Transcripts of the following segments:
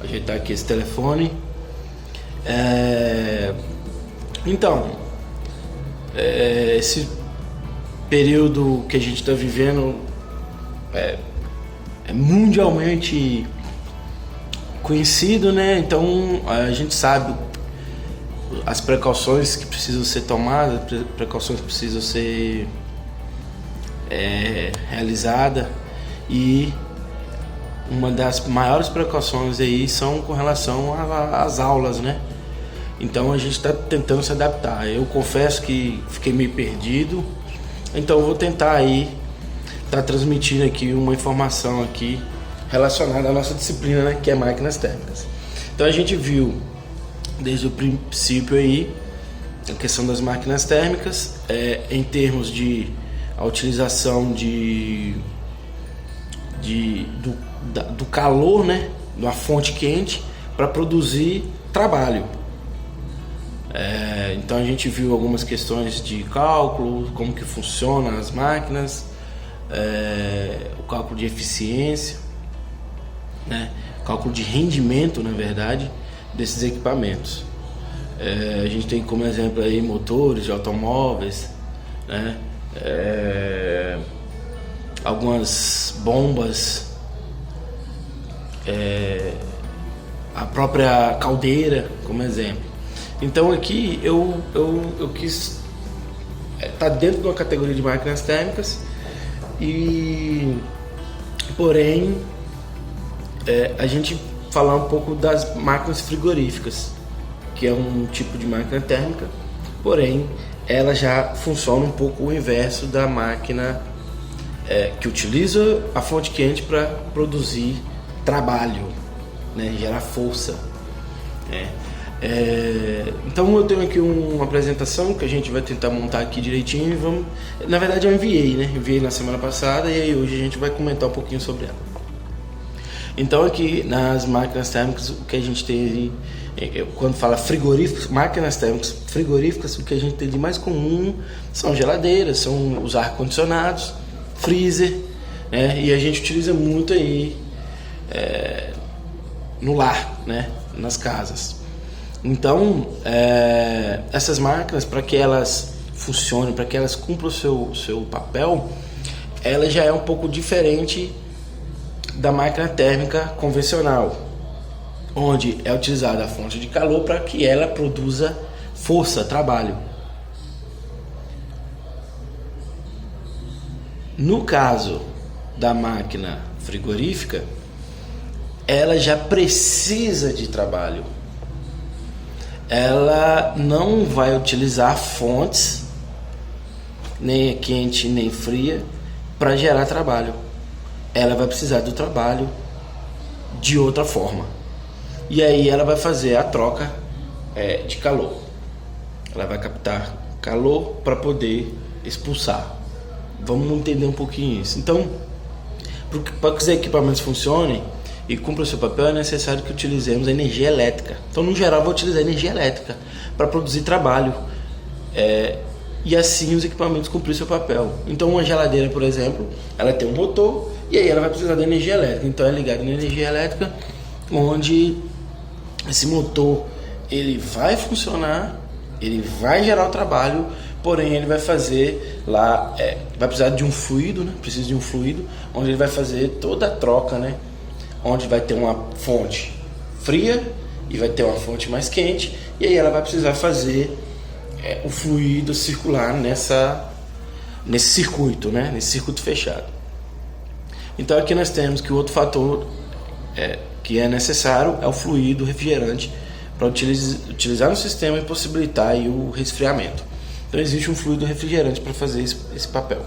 ajeitar aqui esse telefone. Então, esse período que a gente está vivendo é mundialmente conhecido, né? Então a gente sabe as precauções que precisam ser tomadas, precauções que precisam ser realizadas, e uma das maiores precauções aí são com relação às aulas, né? Então a gente está tentando se adaptar. Eu confesso que fiquei meio perdido, então eu vou tentar aí estar transmitindo aqui uma informação aqui relacionada à nossa disciplina, né, que é máquinas térmicas. Então a gente viu desde o princípio aí a questão das máquinas térmicas, em termos de a utilização do calor, né, de uma fonte quente para produzir trabalho. Então a gente viu algumas questões de cálculo, como que funcionam as máquinas, o cálculo de eficiência, né, cálculo de rendimento, na verdade, desses equipamentos. A gente tem como exemplo aí motores de automóveis, né, algumas bombas, a própria caldeira como exemplo. Então aqui eu quis estar dentro de uma categoria de máquinas térmicas, e porém a gente falar um pouco das máquinas frigoríficas, que é um tipo de máquina térmica, porém ela já funciona um pouco o inverso da máquina que utiliza a fonte quente para produzir trabalho, né, gerar força. Então eu tenho aqui uma apresentação que a gente vai tentar montar aqui direitinho, e vamos, na verdade eu enviei na semana passada, e aí hoje a gente vai comentar um pouquinho sobre ela. Então aqui nas máquinas térmicas, o que a gente tem, quando fala frigoríficos, máquinas térmicas frigoríficas, o que a gente tem de mais comum são geladeiras, são os ar-condicionados, freezer, né? E a gente utiliza muito aí no lar, né? Nas casas. Então essas máquinas, para que elas funcionem, para que elas cumpram o seu papel, ela já é um pouco diferente da máquina térmica convencional, onde é utilizada a fonte de calor para que ela produza força, trabalho. No caso da máquina frigorífica, ela já precisa de trabalho. Ela não vai utilizar fontes, nem quente nem fria, para gerar trabalho. Ela vai precisar do trabalho de outra forma. E aí ela vai fazer a troca de calor. Ela vai captar calor para poder expulsar. Vamos entender um pouquinho isso. Então, para que os equipamentos funcionem e cumpram o seu papel, é necessário que utilizemos a energia elétrica. Então, no geral, vou utilizar a energia elétrica para produzir trabalho, e assim os equipamentos cumprir seu papel. Então, uma geladeira, por exemplo, ela tem um motor, e aí ela vai precisar da energia elétrica. Então, é ligado na energia elétrica, onde esse motor ele vai funcionar, ele vai gerar o trabalho, porém ele vai fazer lá, vai precisar de um fluido, né? Precisa de um fluido, onde ele vai fazer toda a troca, né? Onde vai ter uma fonte fria e vai ter uma fonte mais quente, e aí ela vai precisar fazer o fluido circular nesse circuito, né? Nesse circuito fechado. Então aqui nós temos que o outro fator que é necessário é o fluido refrigerante para utilizar no sistema e possibilitar aí o resfriamento. Então existe um fluido refrigerante para fazer esse papel.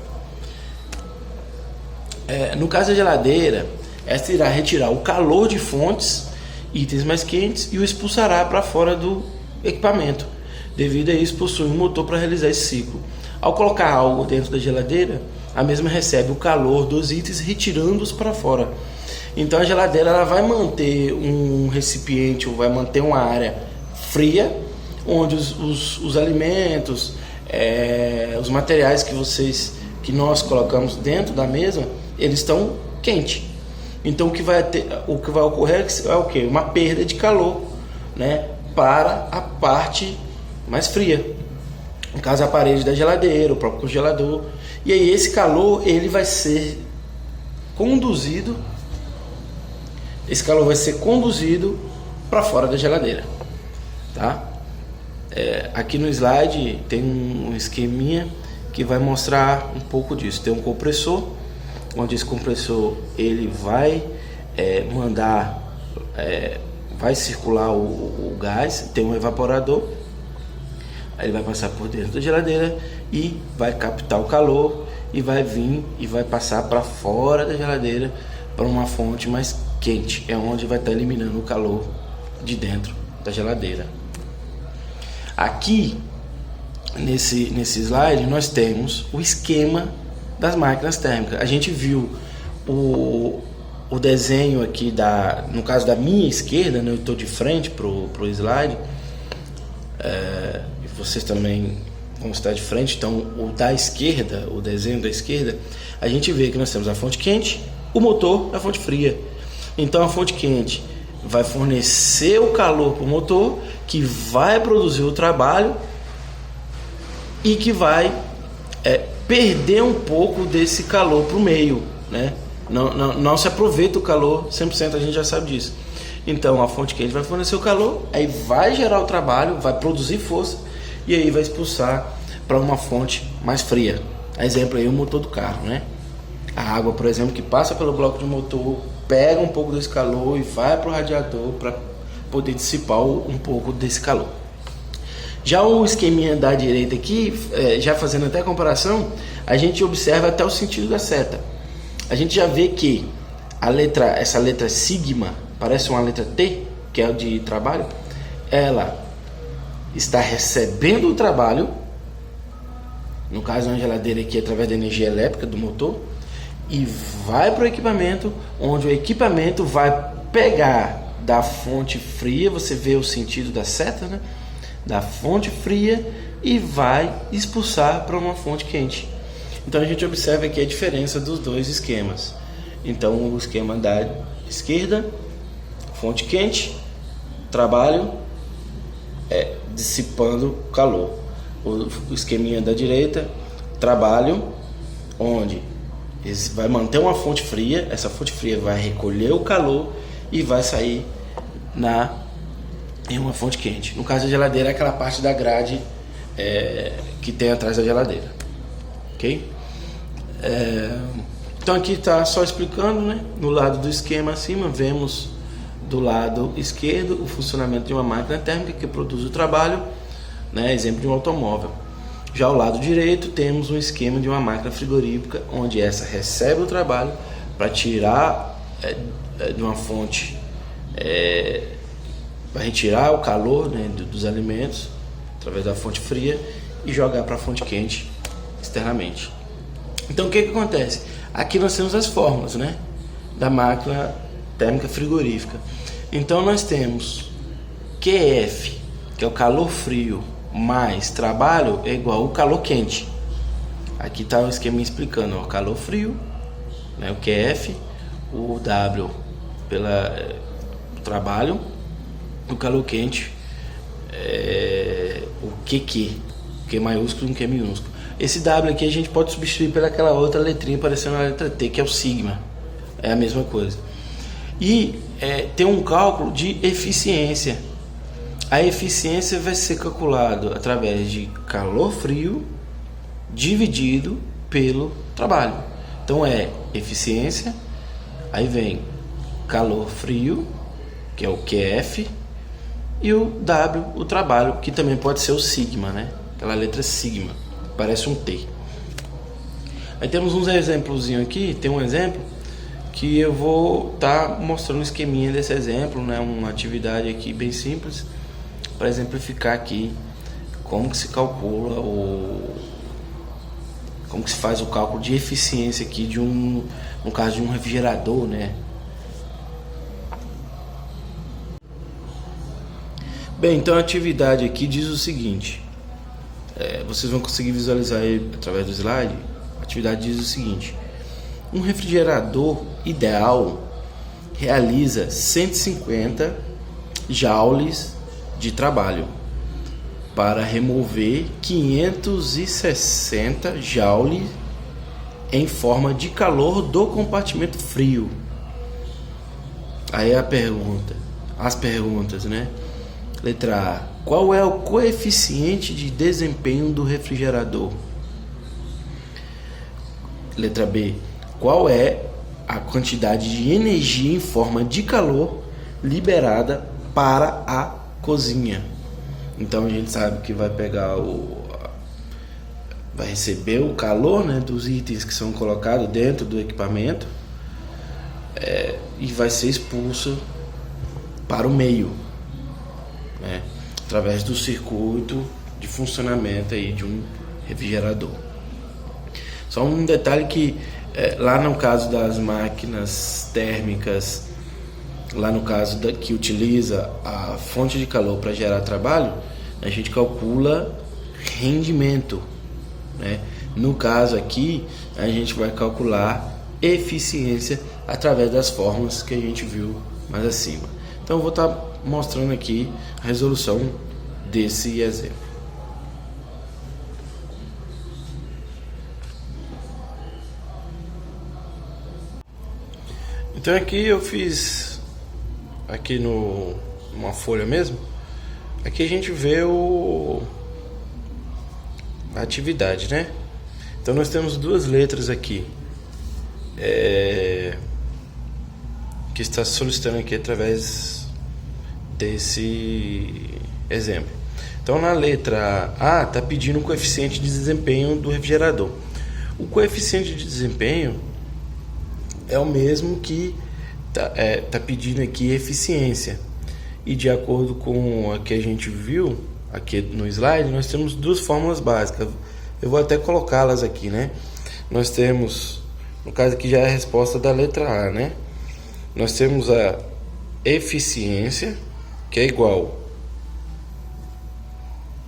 No caso da geladeira, esta irá retirar o calor de fontes, itens mais quentes, e o expulsará para fora do equipamento. Devido a isso, possui um motor para realizar esse ciclo. Ao colocar algo dentro da geladeira, a mesma recebe o calor dos itens, retirando-os para fora. Então a geladeira ela vai manter um recipiente, ou vai manter uma área fria, onde os alimentos, os materiais que nós colocamos dentro da mesa, eles estão quente. Então o que vai ocorrer é o que? Uma perda de calor, né, para a parte mais fria, no caso a parede da geladeira, o próprio congelador. E aí esse calor ele vai ser conduzido, para fora da geladeira, tá? Aqui no slide tem um esqueminha que vai mostrar um pouco disso. Tem um compressor, onde esse compressor ele vai vai circular o gás. Tem um evaporador, aí ele vai passar por dentro da geladeira e vai captar o calor e vai vir e vai passar para fora da geladeira para uma fonte mais quente, é onde vai estar eliminando o calor de dentro da geladeira. Aqui nesse slide nós temos o esquema das máquinas térmicas. A gente viu o desenho aqui no caso da minha esquerda, né? Eu estou de frente pro slide, e vocês também vão estar de frente. Então o da esquerda, o desenho da esquerda, a gente vê que nós temos a fonte quente, o motor, a fonte fria. Então a fonte quente vai fornecer o calor para o motor, que vai produzir o trabalho e que vai perder um pouco desse calor para o meio, né? Não se aproveita o calor 100%, a gente já sabe disso. Então a fonte quente vai fornecer o calor, aí vai gerar o trabalho, vai produzir força e aí vai expulsar para uma fonte mais fria. Exemplo aí, o motor do carro, né? A água, por exemplo, que passa pelo bloco de motor, pega um pouco desse calor e vai para o radiador para poder dissipar um pouco desse calor. Já o esqueminha da direita aqui, já fazendo até a comparação, a gente observa até o sentido da seta. A gente já vê que essa letra sigma, parece uma letra T, que é o de trabalho, ela está recebendo o trabalho, no caso uma geladeira aqui através da energia elétrica do motor, e vai para o equipamento, onde o equipamento vai pegar da fonte fria, você vê o sentido da seta, né? Da fonte fria, e vai expulsar para uma fonte quente. Então a gente observa aqui a diferença dos dois esquemas. Então o esquema da esquerda, fonte quente, trabalho, dissipando calor. O esqueminha da direita, trabalho, onde vai manter uma fonte fria, essa fonte fria vai recolher o calor e vai sair em uma fonte quente. No caso da geladeira, é aquela parte da grade que tem atrás da geladeira, ok? Então aqui está só explicando, né? No lado do esquema acima, vemos do lado esquerdo o funcionamento de uma máquina térmica que produz o trabalho, né? Exemplo de um automóvel. Já ao lado direito temos um esquema de uma máquina frigorífica, onde essa recebe o trabalho para tirar de uma fonte, para retirar o calor, né, dos alimentos através da fonte fria e jogar para a fonte quente externamente. Então o que acontece? Aqui nós temos as fórmulas, né, da máquina térmica frigorífica. Então nós temos QF, que é o calor frio, mais trabalho é igual ao calor quente. Aqui está o esquema explicando, o calor frio, né, o QF, o W pela trabalho, o calor quente, o QQ, Q maiúsculo e um Q minúsculo. Esse W aqui a gente pode substituir pelaquela outra letrinha parecendo a letra T, que é o sigma, é a mesma coisa. E tem um cálculo de eficiência. A eficiência vai ser calculado através de calor frio dividido pelo trabalho. Então eficiência, aí vem calor frio, que é o QF, e o W, o trabalho, que também pode ser o sigma, né? Aquela letra sigma, parece um T. Aí temos uns exemplozinhos aqui, tem um exemplo que eu vou estar mostrando um esqueminha desse exemplo, né? Uma atividade aqui bem simples, para exemplificar aqui como que se calcula como que se faz o cálculo de eficiência aqui no caso de um refrigerador, né? Bem, então a atividade aqui diz o seguinte, vocês vão conseguir visualizar aí através do slide. A atividade diz o seguinte: um refrigerador ideal realiza 150 joules de trabalho para remover 560 joules em forma de calor do compartimento frio. Aí as perguntas, né? Letra A: qual é o coeficiente de desempenho do refrigerador? Letra B: qual é a quantidade de energia em forma de calor liberada para a cozinha? Então a gente sabe que vai receber o calor, né, dos itens que são colocados dentro do equipamento, e vai ser expulso para o meio, né, através do circuito de funcionamento aí de um refrigerador. Só um detalhe que lá no caso das máquinas térmicas, lá no caso que utiliza a fonte de calor para gerar trabalho, a gente calcula rendimento, né? No caso aqui, a gente vai calcular eficiência através das fórmulas que a gente viu mais acima. Então eu vou estar mostrando aqui a resolução desse exemplo. Então aqui eu fiz aqui numa folha mesmo. Aqui a gente vê a atividade, né? Então nós temos duas letras aqui que está solicitando aqui através desse exemplo. Então na letra A está pedindo o coeficiente de desempenho do refrigerador. O coeficiente de desempenho é o mesmo que tá pedindo aqui eficiência. E de acordo com a que a gente viu aqui no slide, nós temos duas fórmulas básicas. Eu vou até colocá-las aqui, né? Nós temos, no caso aqui já é a resposta da letra A, né? Nós temos a eficiência, que é igual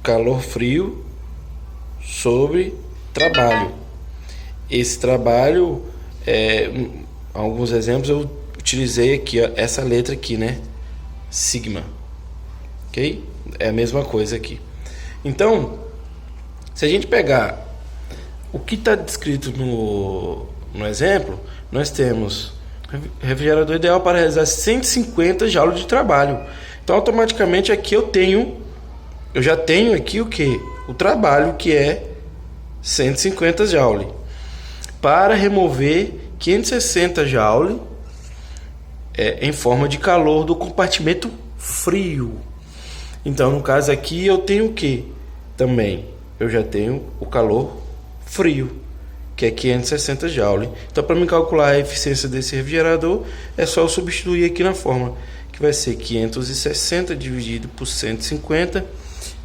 calor frio sobre trabalho. Esse trabalho, alguns exemplos eu utilizei aqui, ó, essa letra aqui, né? Sigma. Ok? É a mesma coisa aqui. Então, se a gente pegar o que está descrito no exemplo, nós temos refrigerador ideal para realizar 150 joules de trabalho. Então, automaticamente aqui eu já tenho aqui o que? O trabalho, que é 150 joules. Para remover 560 joules em forma de calor do compartimento frio. Então, no caso aqui, eu tenho o que? Também, eu já tenho o calor frio, que é 560 joules. Então, para me calcular a eficiência desse refrigerador, é só eu substituir aqui na fórmula, que vai ser 560 dividido por 150.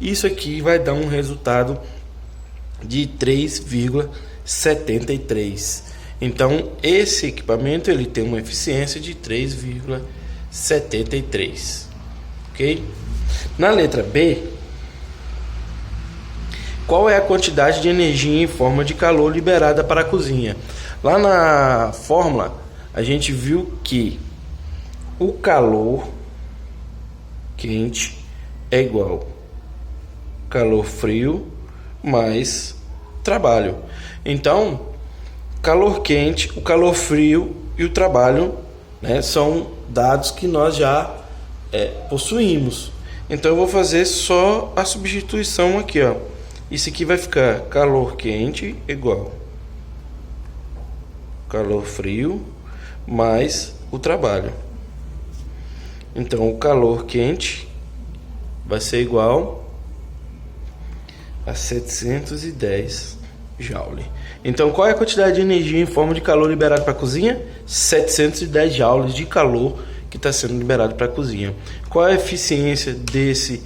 Isso aqui vai dar um resultado de 3,73. Então, esse equipamento ele tem uma eficiência de 3,73. Ok? Na letra B, qual é a quantidade de energia em forma de calor liberada para a cozinha? Lá na fórmula, a gente viu que o calor quente é igual calor frio mais trabalho. Então, calor quente, o calor frio e o trabalho, né, são dados que nós já possuímos. Então eu vou fazer só a substituição aqui, ó. Isso aqui vai ficar calor quente igual calor frio mais o trabalho. Então o calor quente vai ser igual a 710 joules. Então qual é a quantidade de energia em forma de calor liberado para a cozinha? 710 joules de calor que está sendo liberado para a cozinha. Qual é a eficiência desse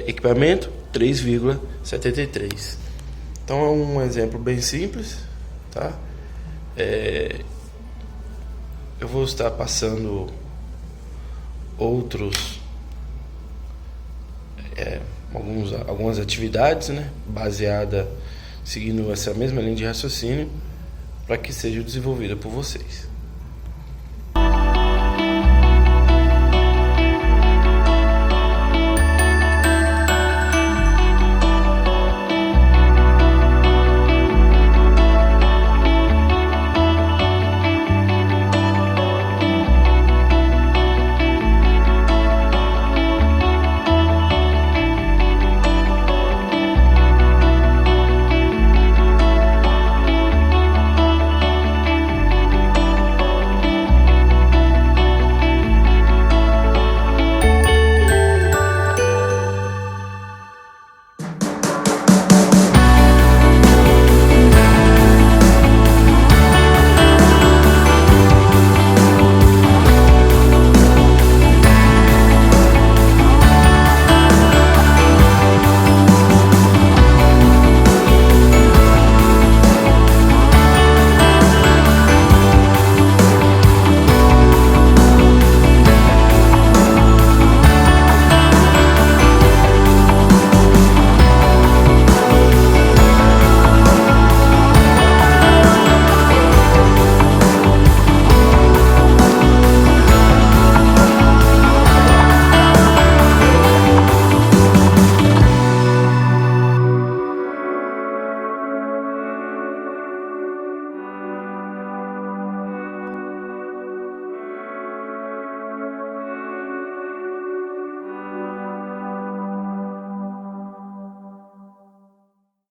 equipamento? 3,73. Então é um exemplo bem simples, tá? Eu vou estar passando algumas atividades, né, baseada seguindo essa mesma linha de raciocínio, para que seja desenvolvida por vocês.